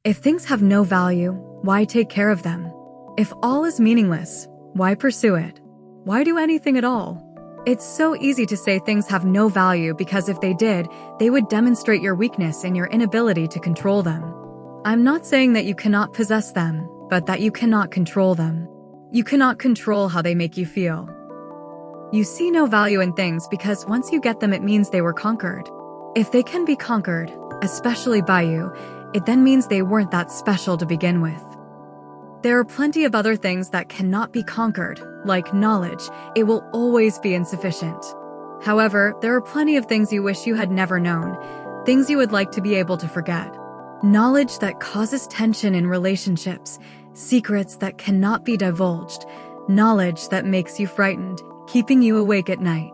If things have no value, why take care of them? If all is meaningless, why pursue it? Why do anything at all? It's so easy to say things have no value because if they did, they would demonstrate your weakness and your inability to control them. I'm not saying that you cannot possess them, but that you cannot control them. You cannot control how they make you feel. You see no value in things because once you get them, it means they were conquered. If they can be conquered, especially by you, it then means they weren't that special to begin with. There are plenty of other things that cannot be conquered, like knowledge. It will always be insufficient. However, there are plenty of things you wish you had never known, things you would like to be able to forget. Knowledge that causes tension in relationships, secrets that cannot be divulged, knowledge that makes you frightened, keeping you awake at night.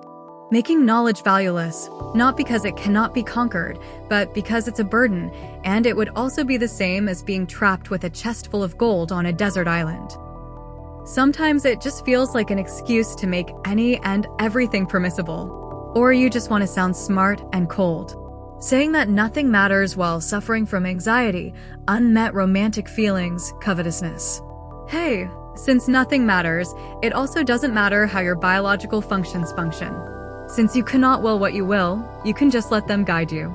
Making knowledge valueless, not because it cannot be conquered, but because it's a burden, and it would also be the same as being trapped with a chest full of gold on a desert island. Sometimes it just feels like an excuse to make any and everything permissible. Or you just want to sound smart and cold. Saying that nothing matters while suffering from anxiety, unmet romantic feelings, covetousness. Hey, since nothing matters, it also doesn't matter how your biological functions function. Since you cannot will what you will, you can just let them guide you.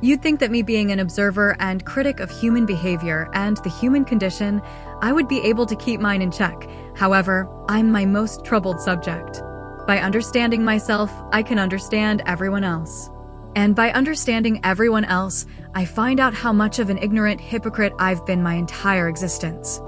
You'd think that me being an observer and critic of human behavior and the human condition, I would be able to keep mine in check. However, I'm my most troubled subject. By understanding myself, I can understand everyone else. And by understanding everyone else, I find out how much of an ignorant hypocrite I've been my entire existence.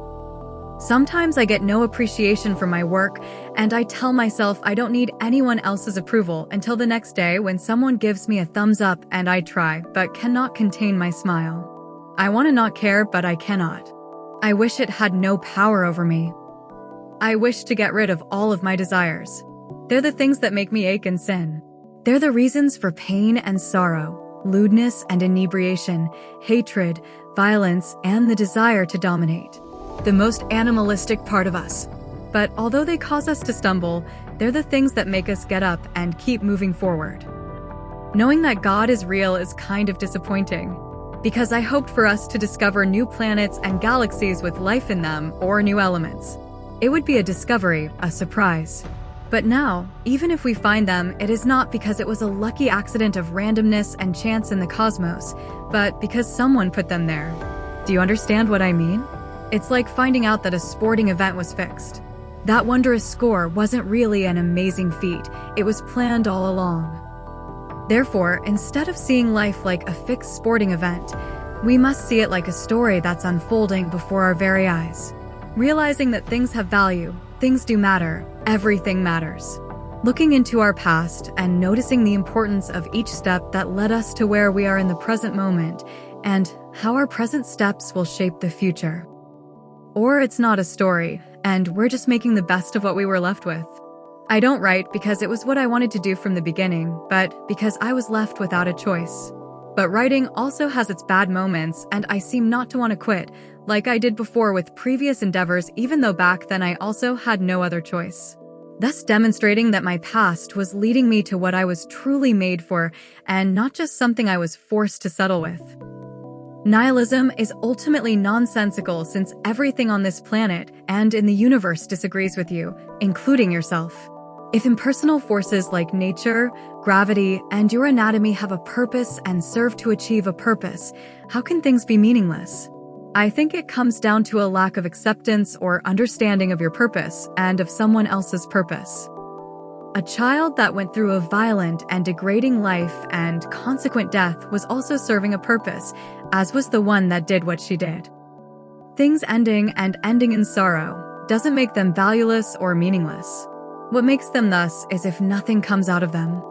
Sometimes I get no appreciation for my work, and I tell myself I don't need anyone else's approval until the next day when someone gives me a thumbs up and I try, but cannot contain my smile. I want to not care, but I cannot. I wish it had no power over me. I wish to get rid of all of my desires. They're the things that make me ache and sin. They're the reasons for pain and sorrow, lewdness and inebriation, hatred, violence, and the desire to dominate. The most animalistic part of us. But although they cause us to stumble, they're the things that make us get up and keep moving forward. Knowing that God is real is kind of disappointing, because I hoped for us to discover new planets and galaxies with life in them or new elements. It would be a discovery, a surprise. But now, even if we find them, it is not because it was a lucky accident of randomness and chance in the cosmos, but because someone put them there. Do you understand what I mean? It's like finding out that a sporting event was fixed. That wondrous score wasn't really an amazing feat, it was planned all along. Therefore, instead of seeing life like a fixed sporting event, we must see it like a story that's unfolding before our very eyes. Realizing that things have value, things do matter, everything matters. Looking into our past and noticing the importance of each step that led us to where we are in the present moment, and how our present steps will shape the future. Or it's not a story, and we're just making the best of what we were left with. I don't write because it was what I wanted to do from the beginning, but because I was left without a choice. But writing also has its bad moments, and I seem not to want to quit, like I did before with previous endeavors, even though back then I also had no other choice. Thus demonstrating that my past was leading me to what I was truly made for, and not just something I was forced to settle with. Nihilism is ultimately nonsensical since everything on this planet and in the universe disagrees with you, including yourself. If impersonal forces like nature, gravity, and your anatomy have a purpose and serve to achieve a purpose, how can things be meaningless? I think it comes down to a lack of acceptance or understanding of your purpose and of someone else's purpose. A child that went through a violent and degrading life and consequent death was also serving a purpose, as was the one that did what she did. Things ending and ending in sorrow doesn't make them valueless or meaningless. What makes them thus is if nothing comes out of them.